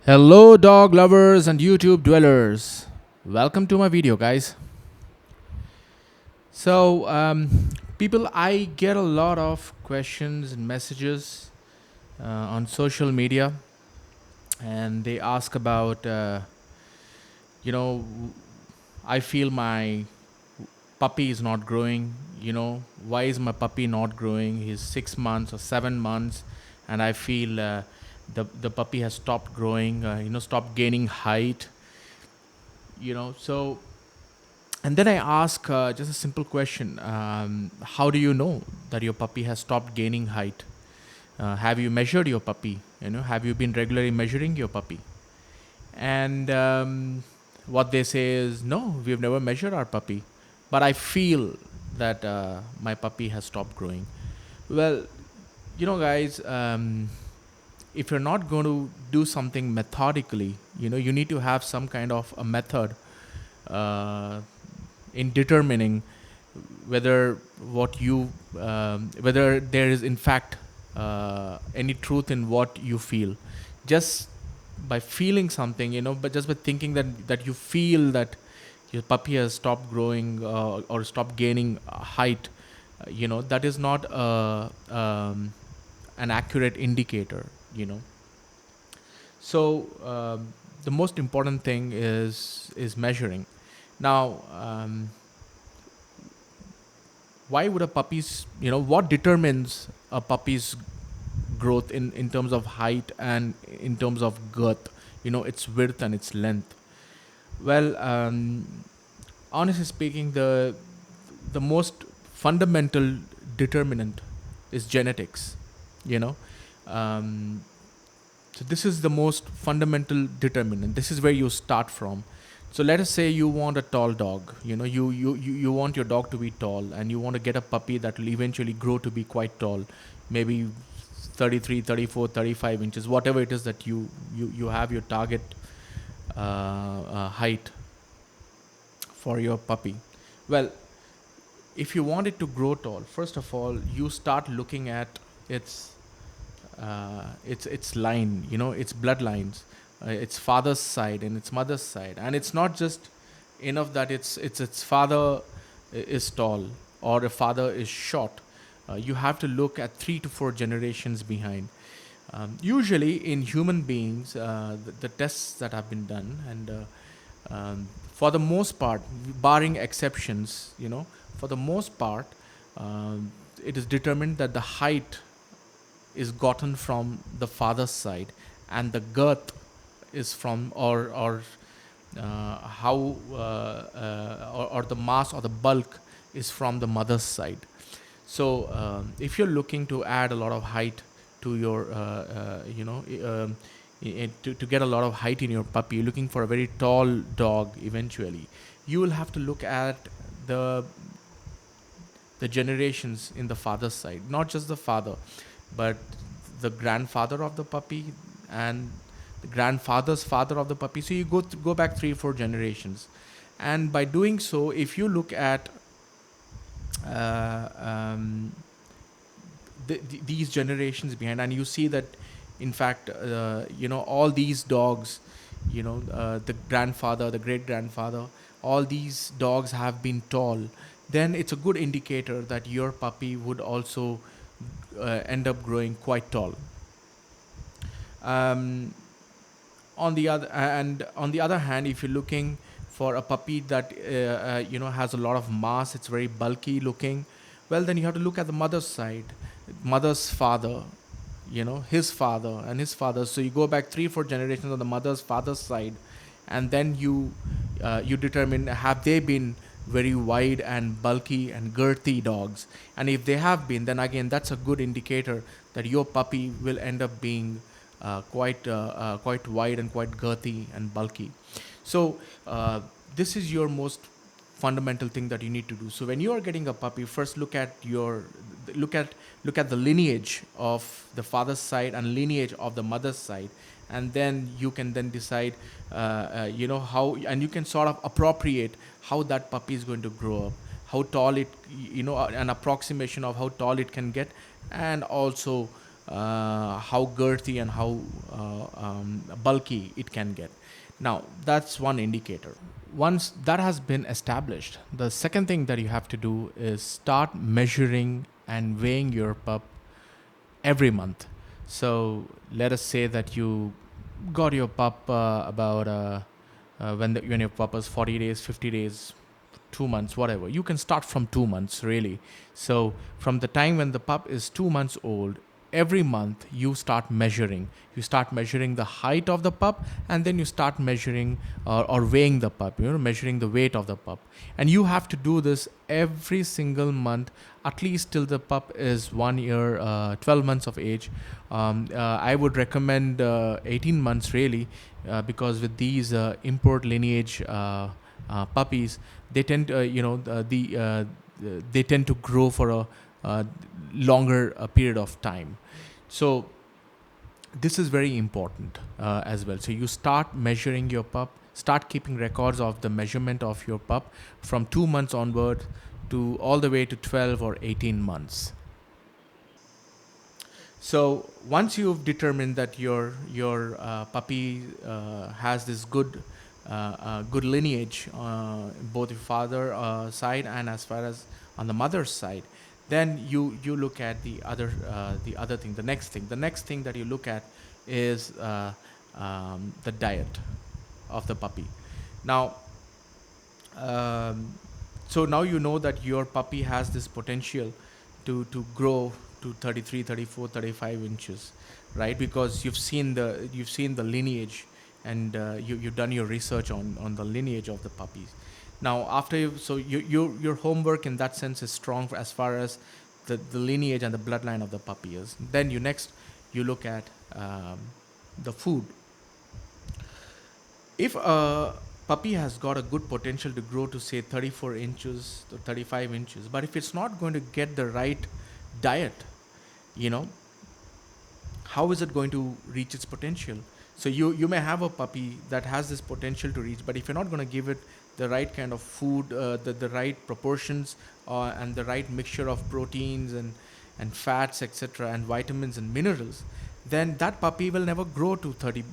Hello, dog lovers and YouTube dwellers. Welcome to my video, guys. People, I get a lot of questions and messages on social media, and they ask about, you know, I feel my puppy is not growing. Why is my puppy not growing? He's 6 months or 7 months, and I feel the puppy has stopped growing. Stopped gaining height. So and then I ask just a simple question: how do you know that your puppy has stopped gaining height? Have you measured your puppy? Have you been regularly measuring your puppy? And what they say is, no, we've never measured our puppy, but I feel that my puppy has stopped growing. Well, guys, if you're not going to do something methodically, you need to have some kind of a method uh, in determining whether whether there is in fact any truth in what you feel. Just by feeling something, but just by thinking that you feel that your puppy has stopped growing or stopped gaining height, that is not an accurate indicator. So the most important thing is measuring. Now, why would a puppy's what determines a puppy's growth in terms of height and in terms of girth, its width and its length? Well, honestly speaking, the most fundamental determinant is genetics. you know um, so this is the most fundamental determinant. This is where you start from. So let us say you want a tall dog. You want your dog to be tall, and you want to get a puppy that will eventually grow to be quite tall, maybe 33, 34, 35 inches, whatever it is that you have your target height for your puppy. Well, if you want it to grow tall, first of all, you start looking at its its line, its bloodlines, its father's side and its mother's side. And it's not just enough that its father is tall or a father is short. You have to look at 3 to 4 generations behind. Usually, in human beings, the tests that have been done, and for the most part, barring exceptions, for the most part, um, it is determined that the height is gotten from the father's side, and the girth is from or how or the mass or the bulk is from the mother's side. So if you're looking to add a lot of height to your to get a lot of height in your puppy, you're looking for a very tall dog eventually, you will have to look at the the generations in the father's side, not just the father, but the grandfather of the puppy and the grandfather's father of the puppy. So you go back 3 4 generations, and by doing so, if you look at uh, um, these generations behind, and you see that, in fact, all these dogs, the grandfather, the great grandfather, all these dogs have been tall, then it's a good indicator that your puppy would also end up growing quite tall. um, on the other hand, if you're looking for a puppy that has a lot of mass, it's very bulky looking, well, then you have to look at the mother's side, mother's father, his father and his father. So you go back 3 4 generations on the mother's father's side, and then you determine, have they been very wide and bulky and girthy dogs? And if they have been, then again, that's a good indicator that your puppy will end up being quite wide and quite girthy and bulky. So this is your most fundamental thing that you need to do. So when you are getting a puppy, first look at look at the lineage of the father's side and lineage of the mother's side, and then you can then decide, how, and you can sort of appropriate how that puppy is going to grow up, how tall it, an approximation of how tall it can get, and also how girthy and how bulky it can get. Now, that's one indicator. Once that has been established, the second thing that you have to do is start measuring and weighing your pup every month. So let us say that you got your pup about when your pup is 40 days, 50 days, 2 months, whatever. You can start from 2 months, really. So from the time when the pup is 2 months old, every month you start measuring. You start measuring the height of the pup, and then you start measuring or weighing the pup, measuring the weight of the pup. And you have to do this every single month, at least till the pup is 1 year, 12 months of age. I would recommend 18 months, really, because with these import lineage puppies, they tend they tend to grow for a longer period of time. So this is very important as well. So you start measuring your pup, start keeping records of the measurement of your pup from 2 months onward to all the way to 12 or 18 months. So once you've determined that your puppy has this good lineage, both your father side and as far as on the mother's side, then you look at the other thing, the next thing. The next thing that you look at is the diet of the puppy. Now, um, so now you know that your puppy has this potential to grow to 33, 34, 35 inches, right? Because you've seen the lineage, and you've done your research on the lineage of the puppies. Now, after your homework in that sense is strong as far as the lineage and the bloodline of the puppy is. Then you look at the food. If a puppy has got a good potential to grow to say 34 inches to 35 inches, but if it's not going to get the right diet, you know how is it going to reach its potential? So you may have a puppy that has this potential to reach, but if you're not going to give it the right kind of food, the right proportions, and the right mixture of proteins and fats, etc., and vitamins and minerals, then that puppy will never grow to 30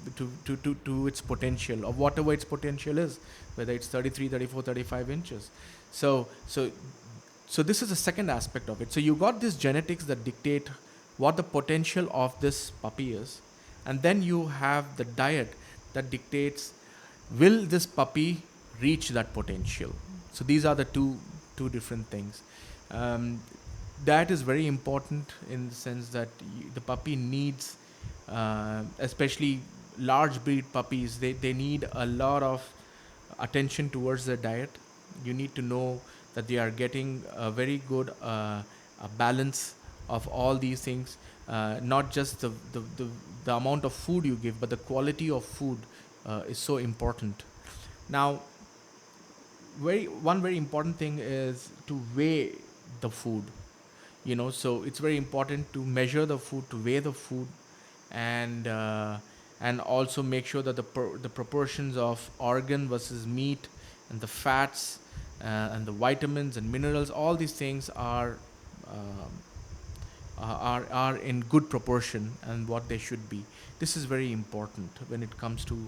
to its potential, or whatever its potential is, whether it's 33, 34, 35 inches. So so so this is the second aspect of it. So you got these genetics that dictate what the potential of this puppy is, and then you have the diet that dictates, will this puppy reach that potential. So these are the two different things. um, that is very important in the sense that the puppy needs, especially large breed puppies, they need a lot of attention towards their diet. You need to know that they are getting a very good a balance of all these things, not just the amount of food you give, but the quality of food is so important. Now, very important thing is to weigh the food. So it's very important to measure the food, to weigh the food, and also make sure that the proportions of organ versus meat, and the fats, and the vitamins and minerals, all these things um, are in good proportion and what they should be. This is very important when it comes to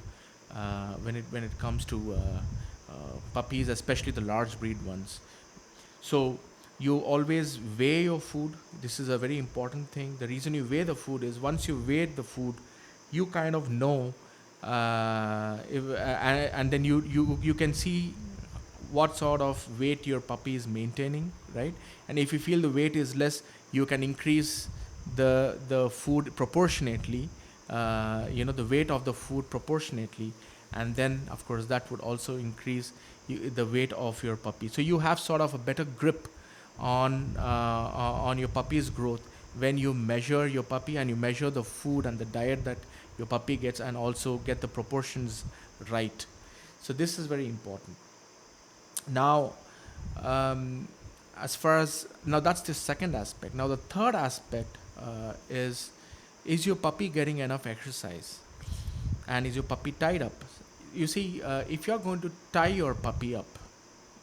puppies, especially the large breed ones. So you always weigh your food. This is a very important thing. The reason you weigh the food is, once you weigh the food, you kind of know, and then you can see what sort of weight your puppy is maintaining, right? And if you feel the weight is less, you can increase the food proportionately, the weight of the food proportionately, and then of course that would also increase the weight of your puppy. So you have sort of a better grip on your puppy's growth when you measure your puppy, and you measure the food and the diet that your puppy gets, and also get the proportions right. So this is very important. Now, um, as far as now, that's the second aspect. Now, the third aspect is your puppy getting enough exercise, and is your puppy tied up? You see, if you're going to tie your puppy up,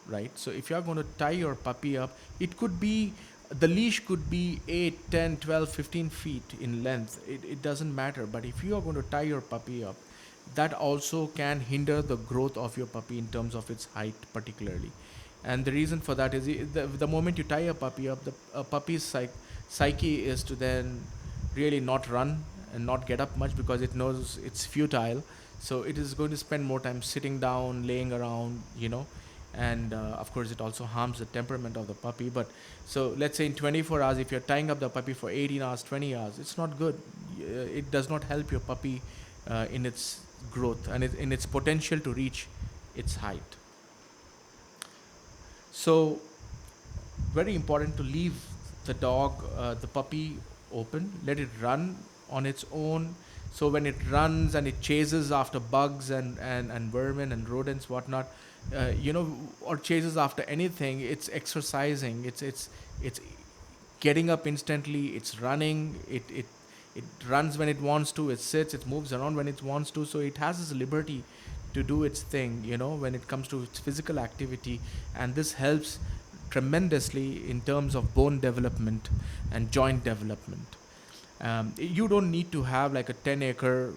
right? So if you're going to tie your puppy up, it could be The leash could be 8, 10, 12, 15 feet in length. It doesn't matter. But if you are going to tie your puppy up, that also can hinder the growth of your puppy in terms of its height, particularly. And the reason for that is the moment you tie a puppy up, the a puppy's psyche is to then really not run and not get up much because it knows it's futile. So it is going to spend more time sitting down, laying around, and of course it also harms the temperament of the puppy. But so let's say in 24 hours, if you're tying up the puppy for 18 hours, 20 hours, it's not good. It does not help your puppy in its growth and in its potential to reach its height. So very important to leave the puppy open, let it run on its own. So when it runs and it chases after bugs and vermin and rodents, whatnot, or chases after anything, it's exercising. It's getting up instantly. It's running. It runs when it wants to. It sits. It moves around when it wants to. So it has this liberty to do its thing. When it comes to its physical activity, and this helps tremendously in terms of bone development and joint development. You don't need to have like a 10-acre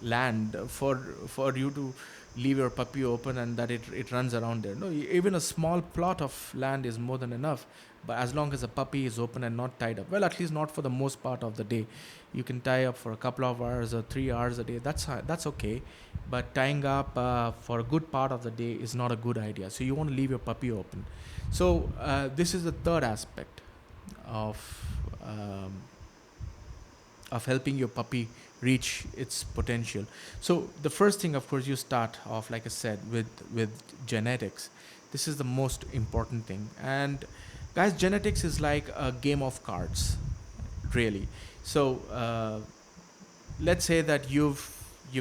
land for you to leave your puppy open and that it runs around there. No, even a small plot of land is more than enough. But as long as the puppy is open and not tied up, well, at least not for the most part of the day. You can tie up for a couple of hours or 3 hours a day. That's okay. But tying up for a good part of the day is not a good idea. So you want to leave your puppy open. So this is the third aspect of um, of helping your puppy reach its potential. So the first thing, of course, you start off, like I said, with genetics. This is the most important thing. And guys, genetics is like a game of cards, really. So let's say that you've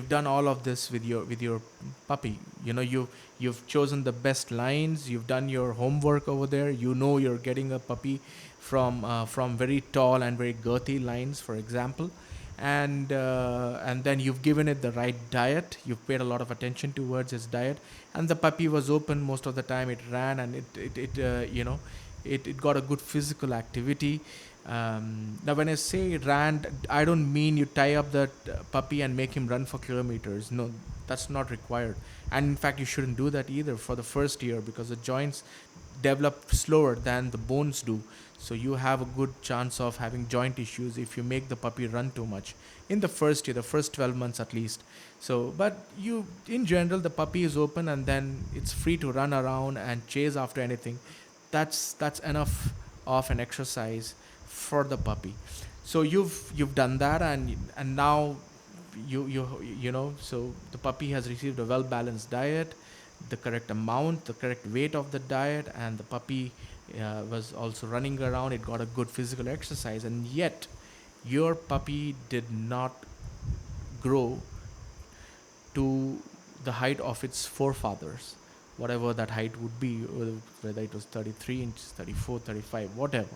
done all of this with your puppy. You've chosen the best lines. You've done your homework over there. You're getting a puppy from very tall and very girthy lines, for example, and then you've given it the right diet. You've paid a lot of attention towards its diet, and the puppy was open most of the time. It ran and it got a good physical activity. Now, when I say ran, I don't mean you tie up that puppy and make him run for kilometers. No, that's not required. And in fact, you shouldn't do that either for the first year because the joints develop slower than the bones do. So you have a good chance of having joint issues if you make the puppy run too much in the first year, the first 12 months at least. So, but in general, the puppy is open and then it's free to run around and chase after anything. That's enough of an exercise for the puppy. So you've done that, and now so the puppy has received a well balanced diet, the correct amount, the correct weight of the diet, and the puppy was also running around. It got a good physical exercise, and yet your puppy did not grow to the height of its forefathers, whatever that height would be, whether it was 33 inches, 34, 35, whatever.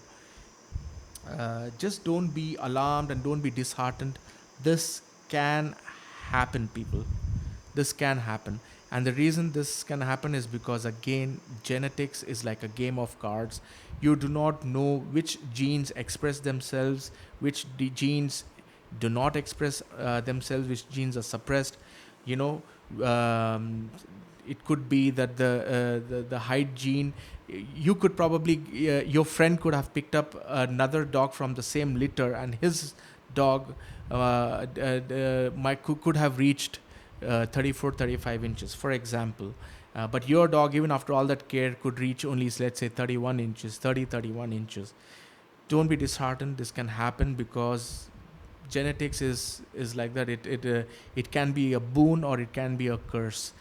Just don't be alarmed and don't be disheartened. This can happen, people. This can happen. And the reason this can happen is because, again, genetics is like a game of cards. You do not know which genes express themselves, which genes do not express themselves, which genes are suppressed. You know, it could be that the height gene, you could probably your friend could have picked up another dog from the same litter, and his dog could have reached 34, 35 inches, for example. But your dog, even after all that care, could reach only, let's say, 31 inches, 30, 31 inches. Don't be disheartened. This can happen because genetics is like that. It can be a boon or it can be a curse.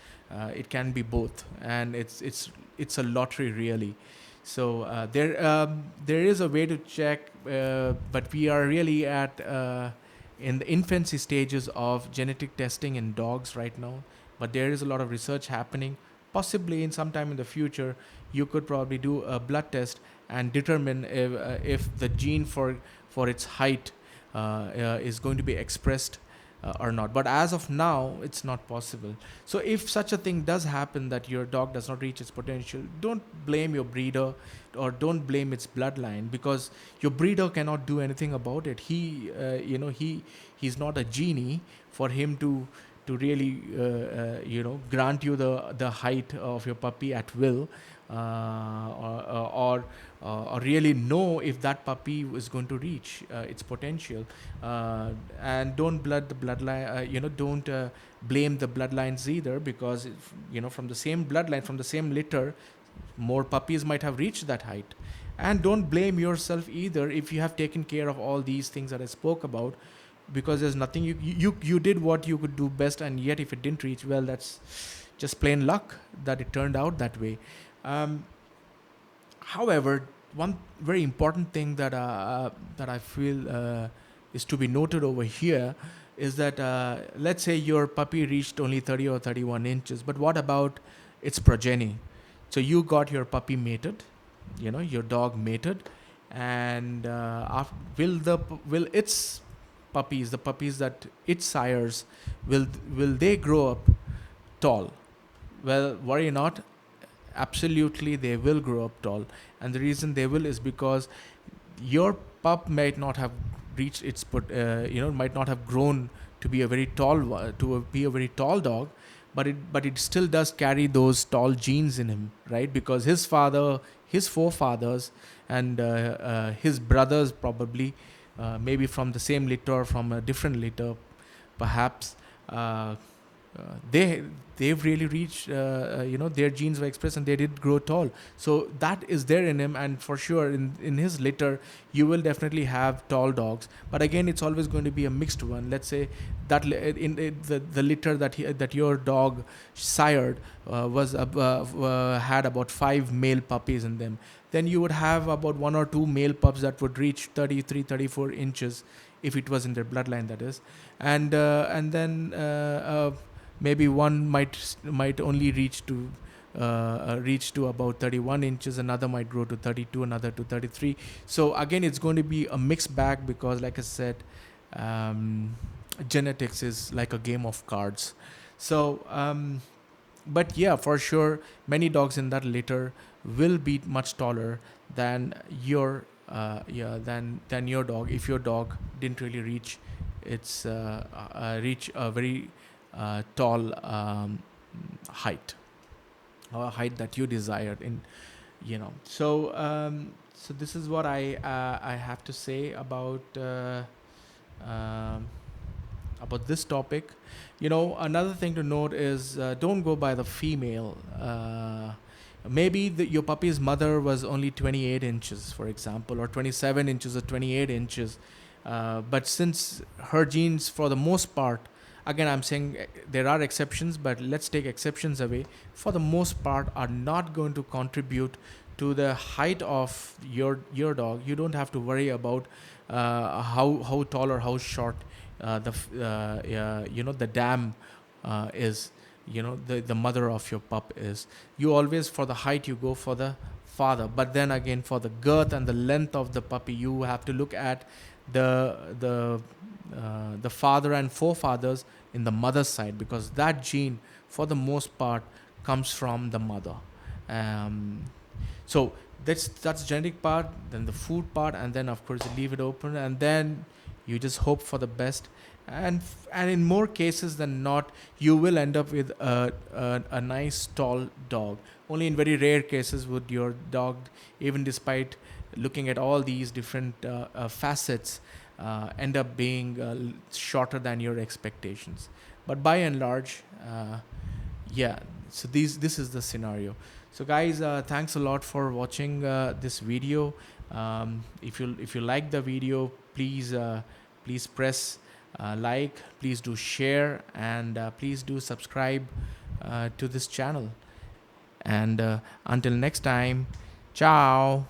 It can be both, and it's a lottery, really. So there is a way to check, but we are really at in the infancy stages of genetic testing in dogs right now. But there is a lot of research happening. Possibly in some time in the future, you could probably do a blood test and determine if the gene for its height is going to be expressed or not. But as of now, it's not possible. So if such a thing does happen that your dog does not reach its potential, don't blame your breeder or don't blame its bloodline, because your breeder cannot do anything about it. He's not a genie for him to really grant you the height of your puppy at will, or really know if that puppy is going to reach its potential. And don't blood the bloodline. Don't blame the bloodlines either, because from the same bloodline, from the same litter, more puppies might have reached that height. And don't blame yourself either if you have taken care of all these things that I spoke about, because there's nothing you did what you could do best, and yet if it didn't reach, well, that's just plain luck that it turned out that way. um, However, one very important thing that I feel is to be noted over here is that, let's say your puppy reached only 30 or 31 inches, but what about its progeny? So you got your puppy mated, your dog mated, and will its puppies, the puppies that its sires, will they grow up tall? Well, worry not. Absolutely, they will grow up tall, and the reason they will is because your pup might not have reached its might not have grown to be a very be a very tall dog, but it still does carry those tall genes in him, right? Because his forefathers, and his brothers probably, maybe from the same litter or from a different litter, perhaps. Uh, they they've really reached, their genes were expressed and they did grow tall. So that is there in him, and for sure in his litter you will definitely have tall dogs. But again, it's always going to be a mixed one. Let's say that the litter that your dog sired had about 5 male puppies in them, then you would have about 1 or 2 male pups that would reach 33, 34 inches, if it was in their bloodline, that is. And then maybe one might only reach to about 31 inches, another might grow to 32, another to 33. So again, it's going to be a mixed bag, because like I said, genetics is like a game of cards. So but yeah, for sure, many dogs in that litter will be much taller than your than your dog, if your dog didn't really reach a very tall height, or a height that you desired in. So this is what I have to say um, about this topic. Another thing to note is, don't go by the female. Maybe your puppy's mother was only 28 inches, for example, or 27 inches or 28 inches. But since her genes, for the most part, again, I'm saying there are exceptions, but let's take exceptions away. For the most part, are not going to contribute to the height of your dog. You don't have to worry about how tall or how short the dam is, the mother of your pup is. You always, for the height, you go for the father. But then again, for the girth and the length of the puppy, you have to look at the father and forefathers in the mother's side, because that gene, for the most part, comes from the mother. um, so that's genetic part, then the food part, and then of course you leave it open, and then you just hope for the best. And in more cases than not, you will end up with a nice tall dog. Only in very rare cases would your dog, even despite looking at all these different facets, end up being shorter than your expectations. But by and large, yeah. So this is the scenario. So guys, thanks a lot for watching this video. If you like the video, please press like, please do share, and please do subscribe to this channel. And until next time, ciao.